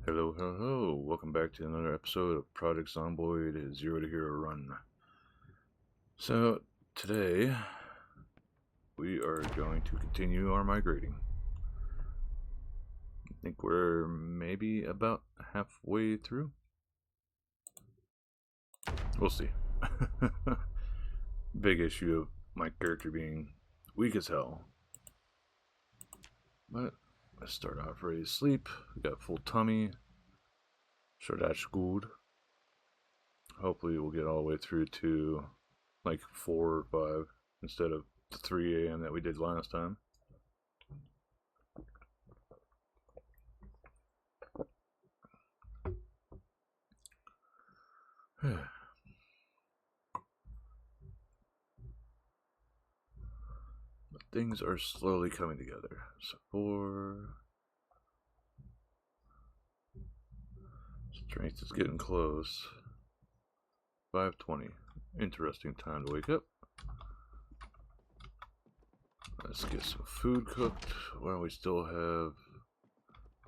Hello, hello, welcome back to another episode of Project Zomboid Zero to Hero Run. So, today, we are going to continue our migrating. I think we're maybe about halfway through. We'll see. Big issue of my character being weak as hell. But, let's start off ready to sleep. We got full tummy. So that's good. Hopefully we'll get all the way through to like 4 or 5 instead of the 3 a.m. that we did last time. But things are slowly coming together. So 4. Strength is getting close. 5:20. Interesting time to wake up. Let's get some food cooked while we still have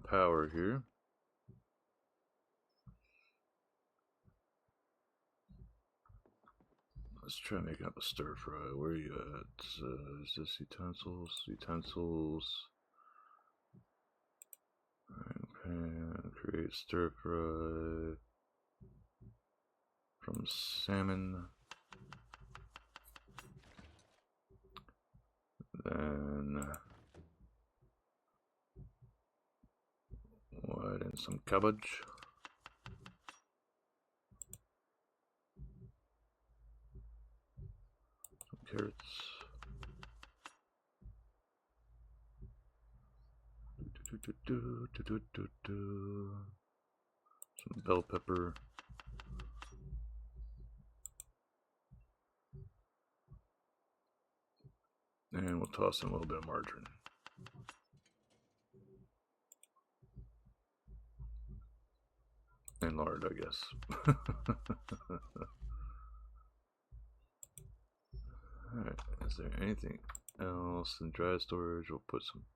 power here. Let's try making up a stir fry. Where are you at? Is this utensils? Utensils. Pan, create stir fry from salmon. Then we'll add in some cabbage. Some carrots. Some bell pepper. And we'll toss in a little bit of margarine. And lard, I guess. Alright, is there anything else in dry storage? We'll put some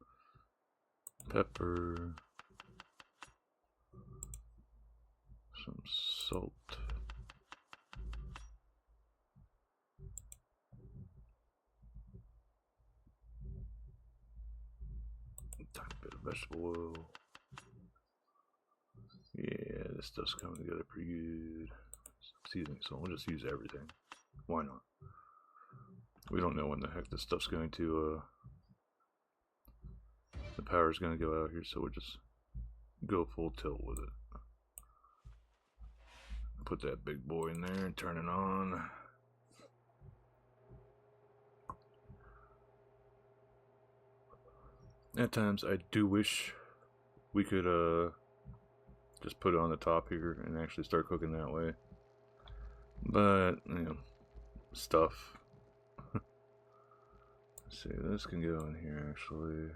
pepper, some salt, a tiny bit of vegetable oil. Yeah, this stuff's coming together pretty good. Seasoning, so we'll just use everything. Why not? We don't know when the heck this stuff's going to, the power's going to go out here, so we'll just go full tilt with it. Put that big boy in there and turn it on. At times, I do wish we could, just put it on the top here and actually start cooking that way. But, you know, stuff. Let's see, this can go in here actually.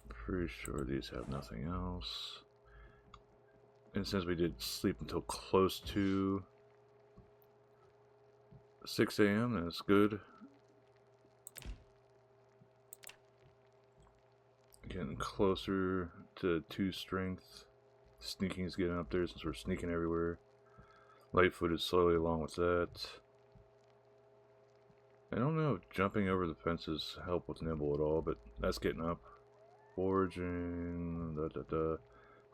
Pretty sure these have nothing else. And since we did sleep until close to 6 a.m., that's good. Getting closer to 2 strength. Sneaking is getting up there since we're sneaking everywhere. Lightfoot is slowly along with that. I don't know if jumping over the fences help with Nimble at all, but that's getting up. Foraging,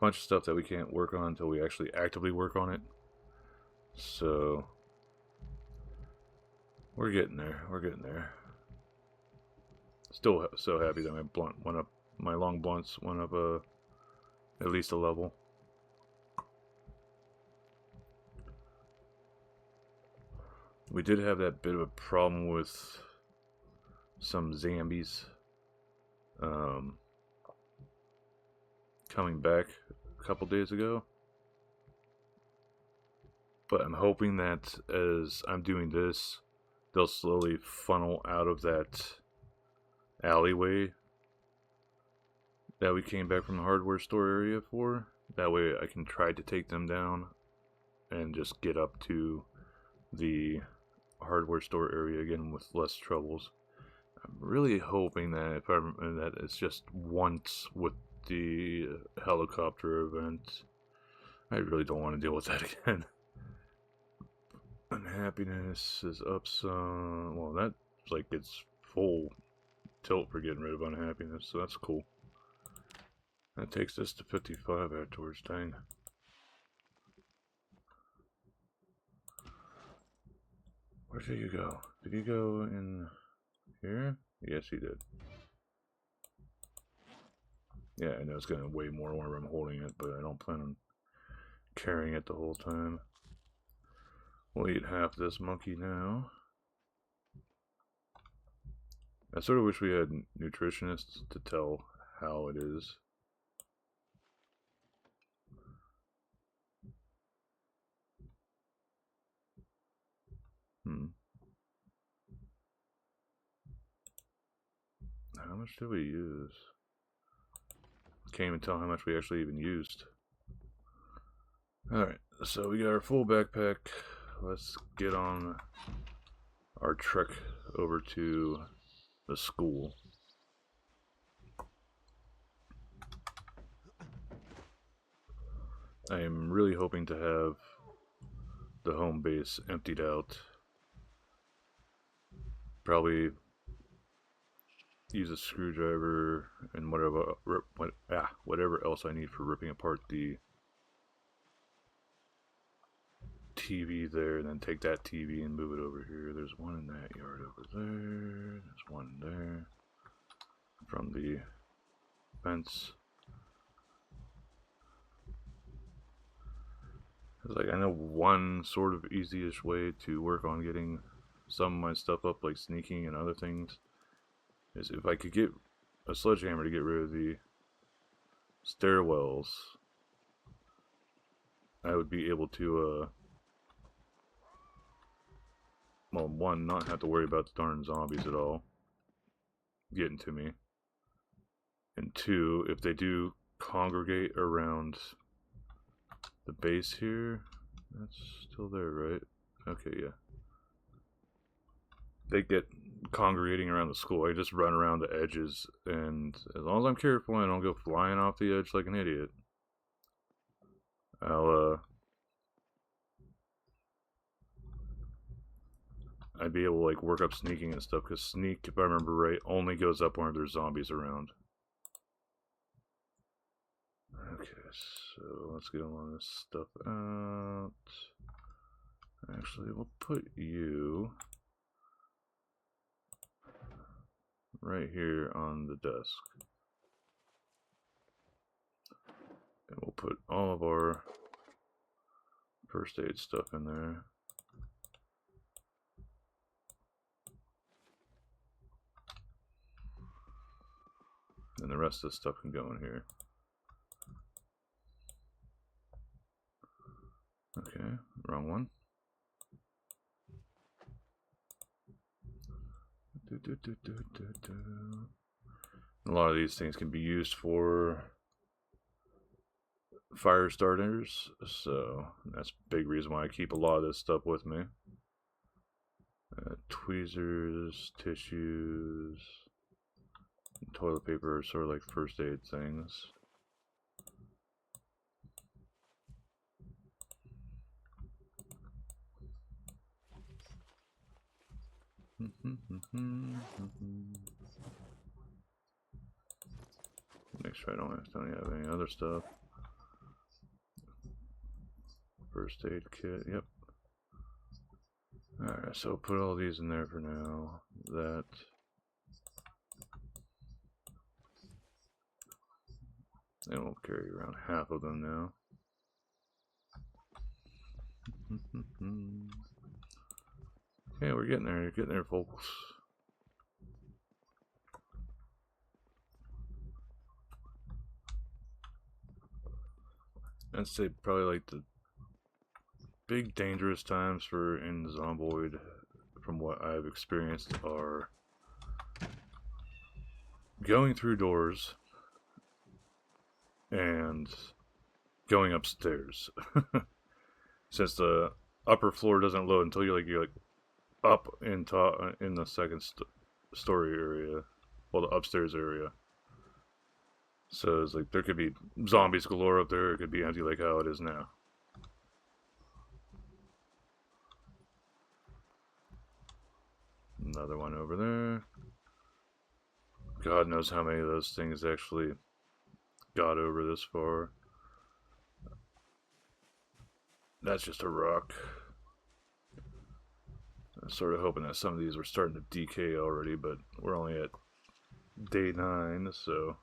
bunch of stuff that we can't work on until we actually actively work on it. So we're getting there. We're getting there. Still so happy that my blunt went up. My long blunts went up at least a level. We did have that bit of a problem with some zombies coming back a couple days ago. But I'm hoping that as I'm doing this, they'll slowly funnel out of that alleyway that we came back from the hardware store area for. That way I can try to take them down and just get up to the hardware store area again with less troubles. I'm really hoping that that it's just once with the helicopter event. I really don't want to deal with that again. Unhappiness is up some. Well, that's like it's full tilt for getting rid of unhappiness, so that's cool. That takes us to 55 afterwards, dang. Where did you go? Did you go in here? Yes, he did. Yeah, I know it's gonna weigh more whenever I'm holding it, but I don't plan on carrying it the whole time. We'll eat half this monkey now. I sort of wish we had nutritionists to tell how it is. How much did we use? Can't even tell how much we actually even used. Alright, so we got our full backpack. Let's get on our trek over to the school. I am really hoping to have the home base emptied out. Probably use a screwdriver and whatever else I need for ripping apart the TV there, and then take that TV and move it over here. There's one in that yard over there. There's one there from the fence. It's like, I know one sort of easiest way to work on getting some of my stuff up, like sneaking and other things, is if I could get a sledgehammer to get rid of the stairwells, I would be able to, well, one, not have to worry about the darn zombies at all getting to me, and two, if they do congregate around the base here, that's still there, right? Okay, yeah. They get congregating around the school. I just run around the edges, and as long as I'm careful and I don't go flying off the edge like an idiot, I'd be able to like work up sneaking and stuff, because sneak, if I remember right, only goes up when there's zombies around. Okay, so let's get all this stuff out. Actually, we'll put you right here on the desk. And we'll put all of our first aid stuff in there. And the rest of the stuff can go in here. Okay, wrong one. A lot of these things can be used for fire starters, so that's a big reason why I keep a lot of this stuff with me. Tweezers, tissues, and toilet paper are sort of like first aid things. Make sure I don't have any other stuff. First aid kit, yep. Alright, so put all these in there for now. That. And we'll carry around half of them now. Okay, we're getting there, folks. I'd say probably like the big dangerous times for in Zomboid, from what I've experienced, are going through doors and going upstairs. Since the upper floor doesn't load until you're like up in the second story area, well, the upstairs area. So it's like there could be zombies galore up there, it could be empty like how it is now. Another one over there. God knows how many of those things actually got over this far. That's just a rock. I'm sort of hoping that some of these were starting to decay already, but we're only at day 9, so...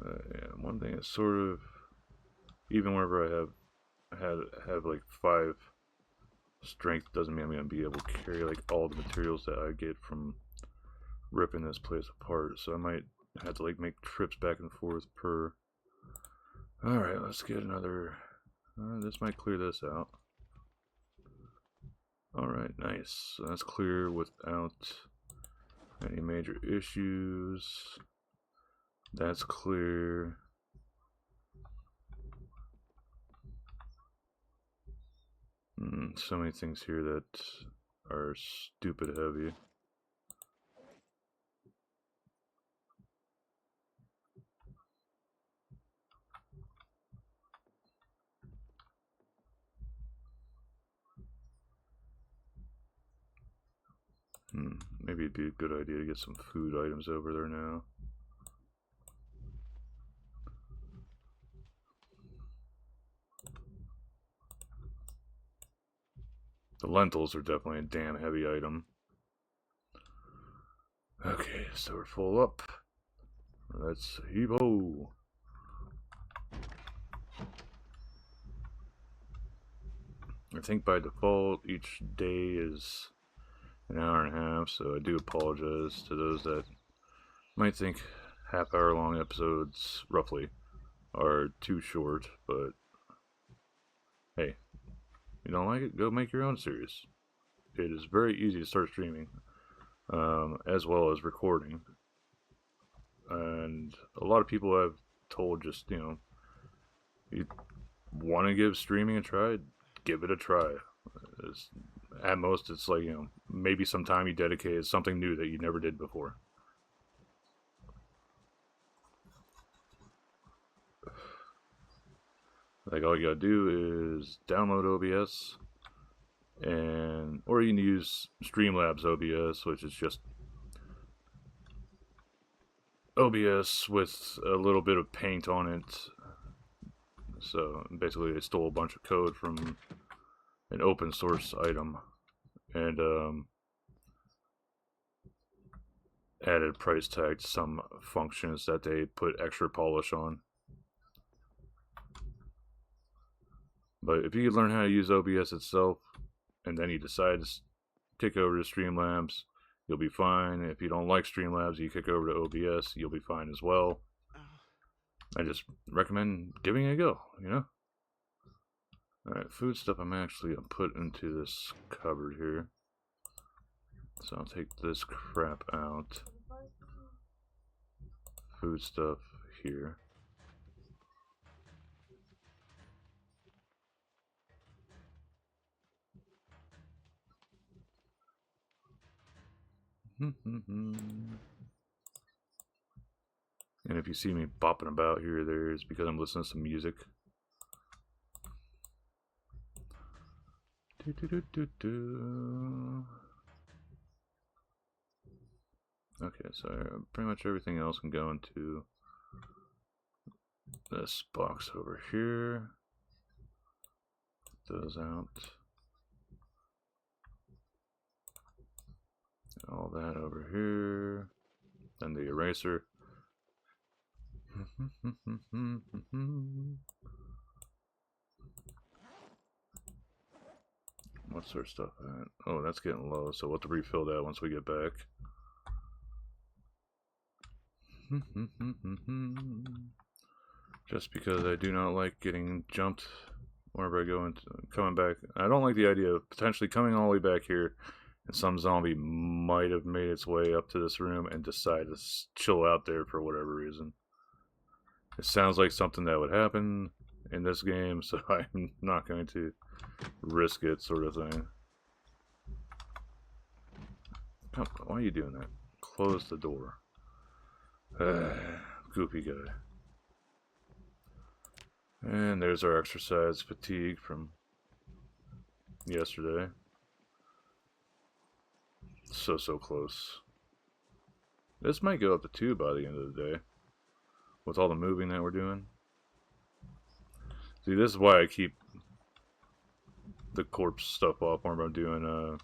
yeah, one thing is sort of... Even whenever I have like 5 strength, doesn't mean I'm going to be able to carry like all the materials that I get from ripping this place apart, so I might have to like make trips back and forth per... Alright, let's get another... this might clear this out. Alright, nice. So that's clear without any major issues. That's clear. So many things here that are stupid heavy. Maybe it'd be a good idea to get some food items over there now. The lentils are definitely a damn heavy item. Okay, so we're full up. Let's heave-ho! I think by default each day is an hour and a half, so I do apologize to those that might think half-hour long episodes, roughly, are too short, but hey, you don't like it? Go make your own series. It is very easy to start streaming, as well as recording. And a lot of people have told just, you want to give streaming a try, give it a try. At most, it's like, maybe some time you dedicate to something new that you never did before. Like, all you gotta do is download OBS, or you can use Streamlabs OBS, which is just OBS with a little bit of paint on it. So basically they stole a bunch of code from an open source item and added price tag to some functions that they put extra polish on. But if you learn how to use OBS itself and then you decide to kick over to Streamlabs, you'll be fine. If you don't like Streamlabs, you kick over to OBS, you'll be fine as well. I just recommend giving it a go, Alright, food stuff I'm actually going to put into this cupboard here. So I'll take this crap out. Food stuff here. And if you see me bopping about here or there, it's because I'm listening to some music. Okay, so pretty much everything else can go into this box over here. Put those out. All that over here. Then the eraser. What's our stuff at? Oh, that's getting low, so we'll have to refill that once we get back. Just because I do not like getting jumped whenever I go into coming back. I don't like the idea of potentially coming all the way back here and some zombie might have made its way up to this room and decide to chill out there for whatever reason. It sounds like something that would happen in this game, so I'm not going to risk it, sort of thing. Oh, why are you doing that? Close the door. Goofy guy. And there's our exercise fatigue from yesterday. So close. This might go up to 2 by the end of the day. With all the moving that we're doing. See, this is why I keep the corpse stuff off when I'm doing,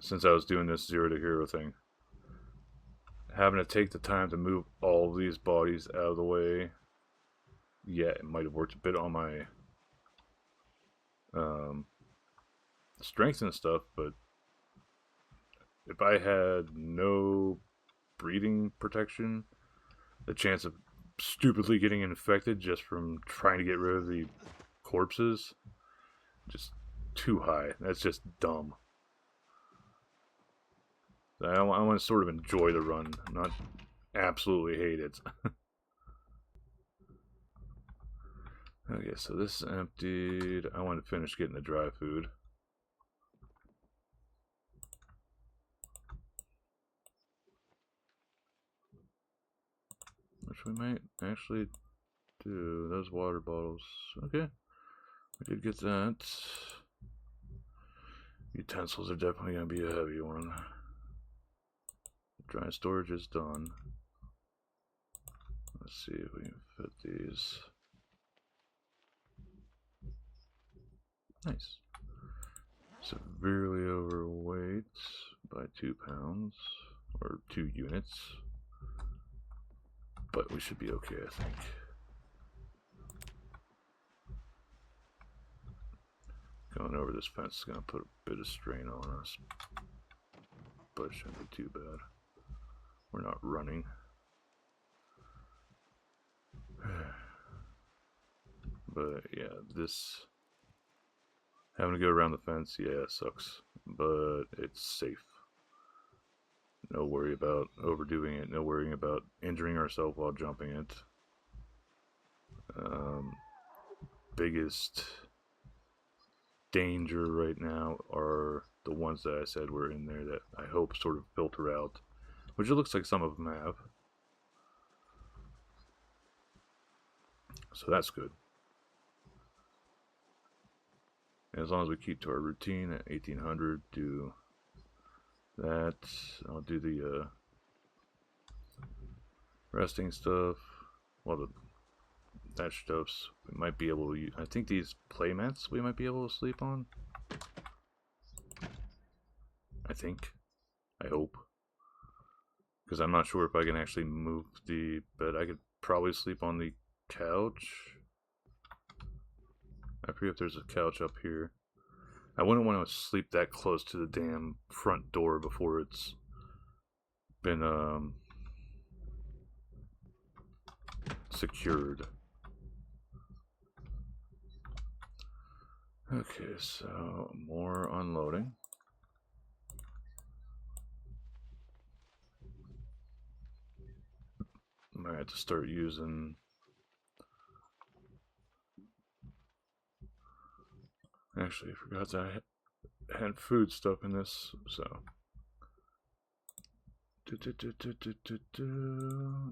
since I was doing this 0 to hero thing. Having to take the time to move all of these bodies out of the way. Yeah, it might have worked a bit on my strength and stuff, but if I had no breathing protection, the chance of stupidly getting infected just from trying to get rid of the corpses, just too high. That's just dumb. I want to sort of enjoy the run, not absolutely hate it. Okay, so this is emptied. I want to finish getting the dry food. Which we might actually do. Those water bottles. Okay. We did get that. Utensils are definitely going to be a heavy one. Dry storage is done. Let's see if we can fit these. Nice. Severely overweight by 2 pounds. Or 2 units. But we should be okay, I think. Going over this fence is going to put a bit of strain on us. But it shouldn't be too bad. We're not running. But yeah, this... having to go around the fence, yeah, it sucks. But it's safe. No worry about overdoing it. No worrying about injuring ourselves while jumping it. Biggest danger right now are the ones that I said were in there that I hope sort of filter out. Which it looks like some of them have. So that's good. And as long as we keep to our routine at 1800, do that. I'll do the resting stuff. Well, that stuff's we might be able to use. I think these playmats we might be able to sleep on. I think. I hope. Because I'm not sure if I can actually move the bed. I could probably sleep on the couch. I forget if there's a couch up here. I wouldn't want to sleep that close to the damn front door before it's been secured. Okay, so more unloading. Might have to start using. Actually, I forgot that I had food stuff in this, so.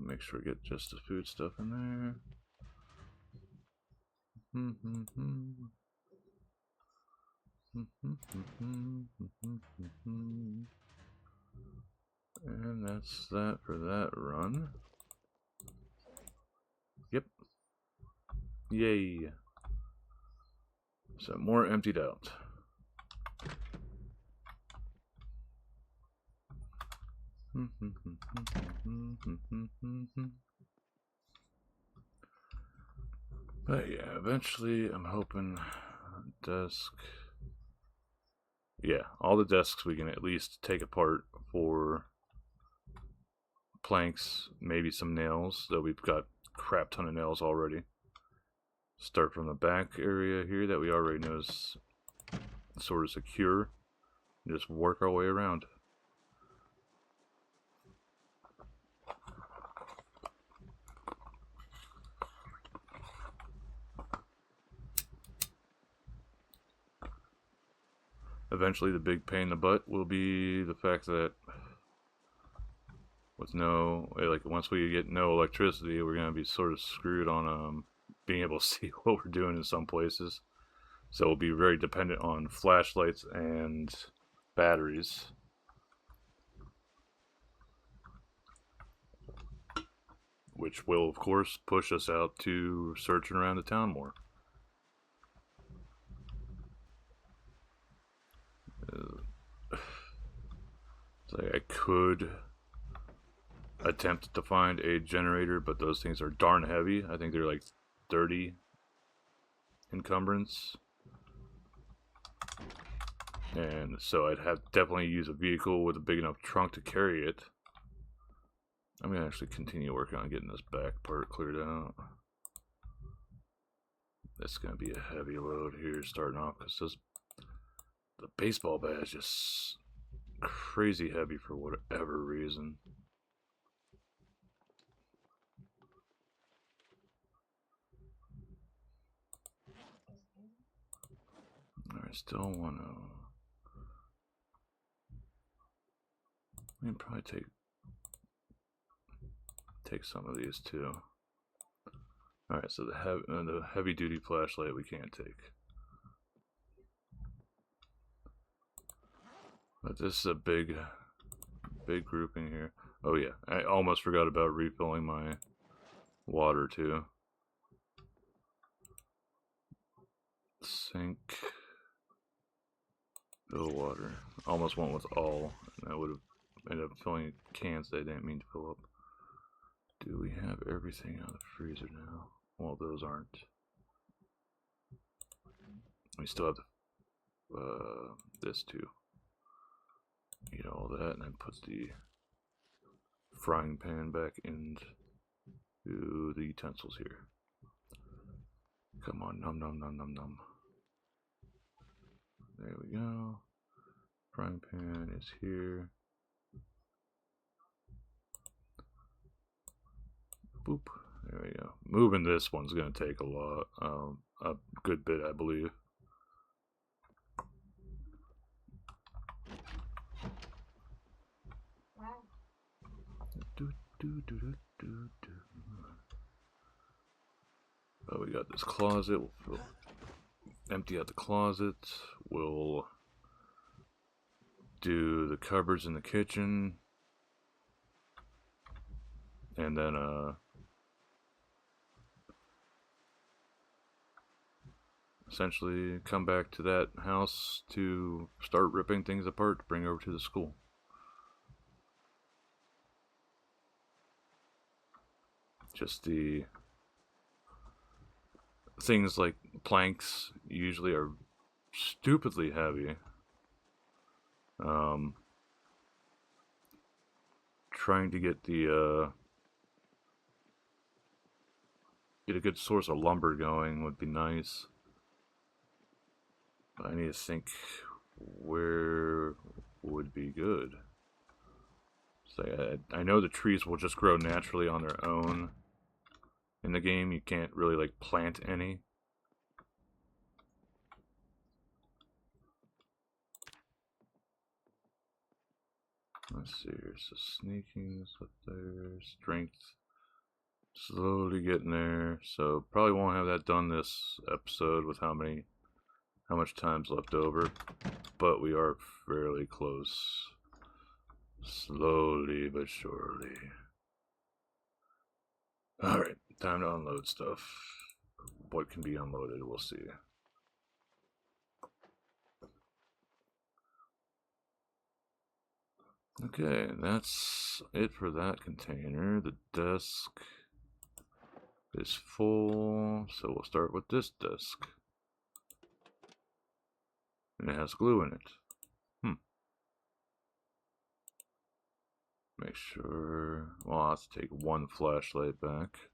Make sure I get just the food stuff in there. And that's that for that run. Yep. Yay. So more emptied out. But yeah, eventually I'm hoping desk. Yeah, all the desks we can at least take apart for planks, maybe some nails, though we've got a crap ton of nails already. Start from the back area here that we already know is sort of secure. Just work our way around. eventually the big pain in the butt will be the fact that with no, like, once we get no electricity, we're gonna be sort of screwed on being able to see what we're doing in some places. So we'll be very dependent on flashlights and batteries. Which will, of course, push us out to searching around the town more. So I could attempt to find a generator, but those things are darn heavy. I think they're like 30 encumbrance. And so I'd have to definitely use a vehicle with a big enough trunk to carry it. I'm going to actually continue working on getting this back part cleared out. That's going to be a heavy load here starting off because the baseball bat is just crazy heavy for whatever reason. I still want to... I can probably take some of these too. Alright, so the heavy duty flashlight we can't take. But this is a big grouping here. Oh yeah, I almost forgot about refilling my water too. Sink. Fill water. Almost went with all, and I would have ended up filling cans that I didn't mean to fill up. Do we have everything out of the freezer now? Well, those aren't. We still have this too. Eat all that, and then put the frying pan back into the utensils here. Come on, nom nom nom nom nom. There we go. Frying pan is here. Boop. There we go. Moving this one's going to take a good bit, I believe. Oh, we got this closet. We'll empty out the closet. We'll do the cupboards in the kitchen. And then, essentially come back to that house to start ripping things apart to bring over to the school. Just the things like planks usually are stupidly heavy. Trying to get get a good source of lumber going would be nice. But I need to think where would be good. So I know the trees will just grow naturally on their own in the game. You can't really like plant any. Let's see here. So sneaking is up there. Strength. Slowly getting there. So probably won't have that done this episode with how much time's left over. But we are fairly close. Slowly but surely. Alright, time to unload stuff. What can be unloaded, we'll see. Okay, that's it for that container. The desk is full, so we'll start with this desk. And it has glue in it. Make sure, well, I'll have to take one flashlight back.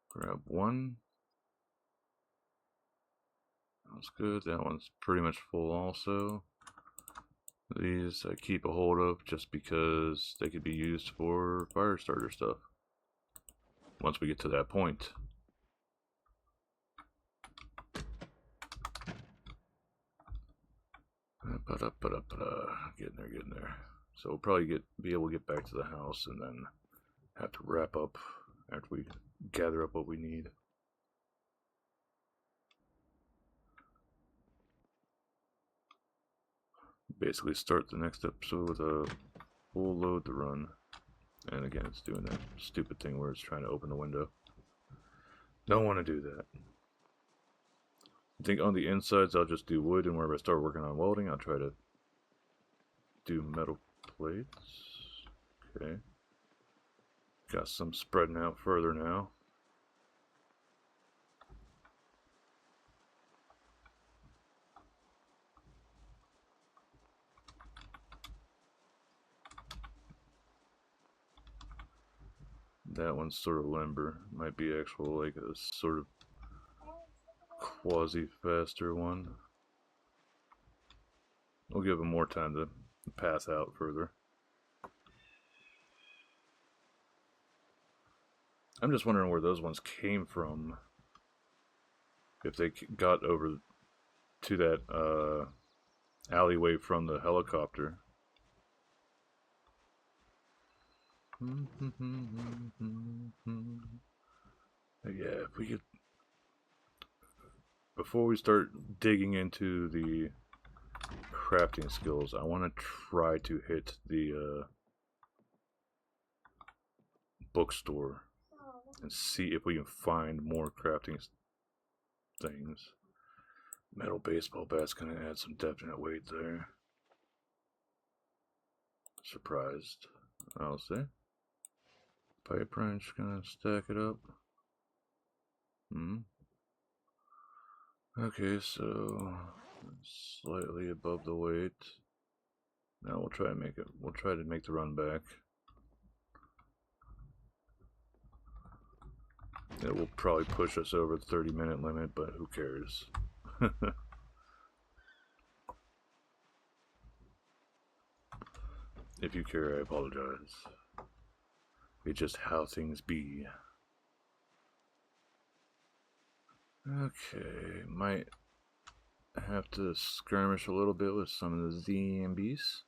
Grab one. That's good. That one's pretty much full also. These I keep a hold of just because they could be used for fire starter stuff once we get to that point. Getting there. So we'll probably be able to get back to the house and then have to wrap up after we gather up what we need. Basically start the next episode with a full load to run. And again, it's doing that stupid thing where it's trying to open the window. Don't want to do that. I think on the insides I'll just do wood, and whenever I start working on welding I'll try to do metal plates. Okay. Got some spreading out further now. That one's sort of limber. Might be actual like a sort of quasi faster one. We'll give them more time to pass out further. I'm just wondering where those ones came from. If they got over to that alleyway from the helicopter. Yeah, if we could, before we start digging into the crafting skills, I want to try to hit the bookstore and see if we can find more crafting things. Metal baseball bat's gonna add some definite weight there. Surprised, I'll say. Pipe wrench, gonna stack it up. Okay, so slightly above the weight. Now we'll try to make it. We'll try to make the run back. It will probably push us over the 30-minute limit, but who cares? If you care, I apologize. It's just how things be. Okay, might have to skirmish a little bit with some of the zombies.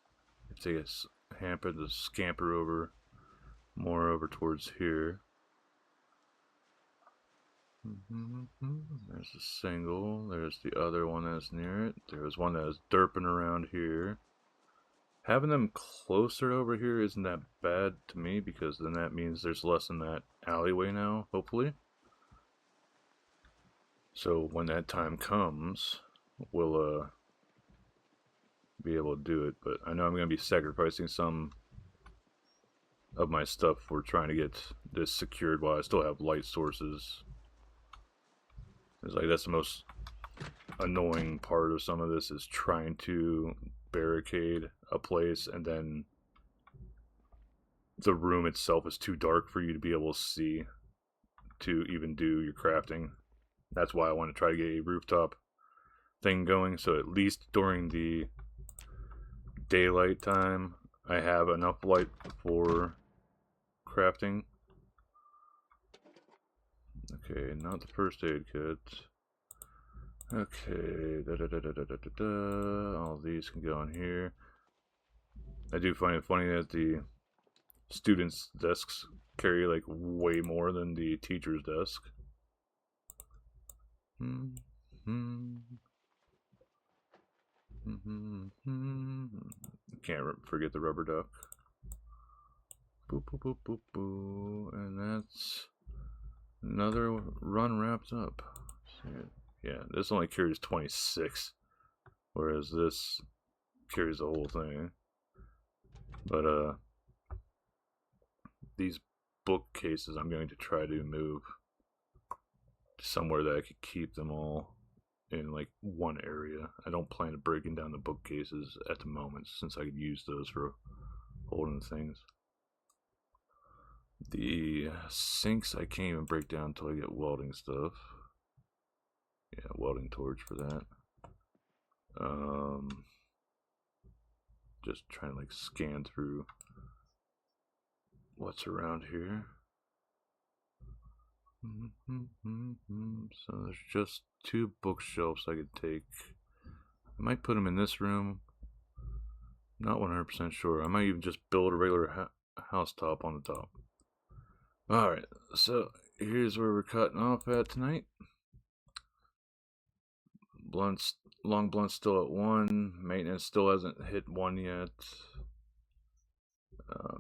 If they get hampered, to scamper over more over towards here. There's a single. There's the other one that's near it. There's one that is derping around here. Having them closer over here isn't that bad to me, because then that means there's less in that alleyway now, hopefully. So when that time comes, we'll be able to do it. But I know I'm going to be sacrificing some of my stuff for trying to get this secured while I still have light sources. It's like that's the most annoying part of some of this, is trying to barricade a place and then the room itself is too dark for you to be able to see to even do your crafting. That's why I want to try to get a rooftop thing going, so at least during the daylight time I have enough light for crafting. Okay, not the first aid kit. Okay, all these can go in here. I do find it funny that the students' desks carry like way more than the teacher's desk. Can't forget the rubber duck. Boop, boop, boop, boop, boop. And that's another run wrapped up. Yeah, this only carries 26, whereas this carries the whole thing. But these bookcases I'm going to try to move somewhere that I could keep them all in like one area. I don't plan on breaking down the bookcases at the moment, since I could use those for holding things. The sinks I can't even break down until I get welding stuff. Yeah, welding torch for that. Just trying to like scan through what's around here. So there's just 2 bookshelves I could take. I might put them in this room. Not 100% sure. I might even just build a regular house top on the top. Alright, so here's where we're cutting off at tonight. Long blunt still at 1. Maintenance still hasn't hit 1 yet.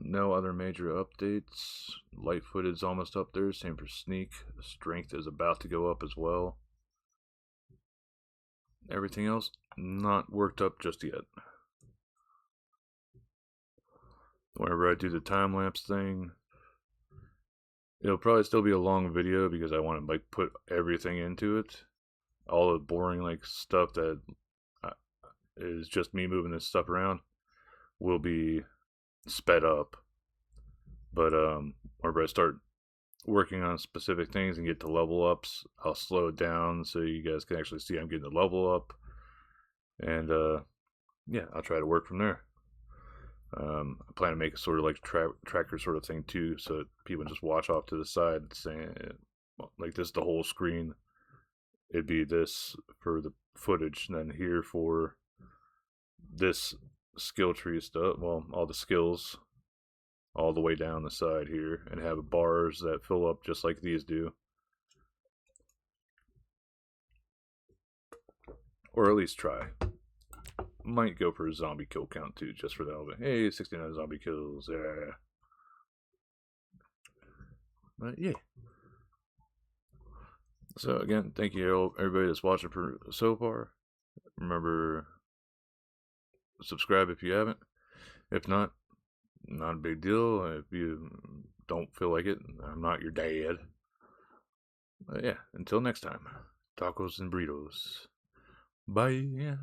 No other major updates. Light-footed's almost up there. Same for sneak. Strength is about to go up as well. Everything else not worked up just yet. Whenever I do the time lapse thing, it'll probably still be a long video because I want to like put everything into it. All the boring like stuff that is just me moving this stuff around will be sped up. But whenever I start working on specific things and get to level ups, I'll slow it down so you guys can actually see I'm getting the level up. And yeah, I'll try to work from there. I plan to make a sort of like tracker sort of thing too, so that people just watch off to the side saying like this is the whole screen. It'd be this for the footage, and then here for this skill tree stuff. Well, all the skills all the way down the side here, and have bars that fill up just like these do. Or at least try. Might go for a zombie kill count too, just for the hell of it. Hey, 69 zombie kills. Yeah. But yeah. So again, thank you everybody that's watching for so far. Remember, subscribe if you haven't. If not a big deal. If you don't feel like it, I'm not your dad. But yeah, until next time, tacos and burritos. Bye.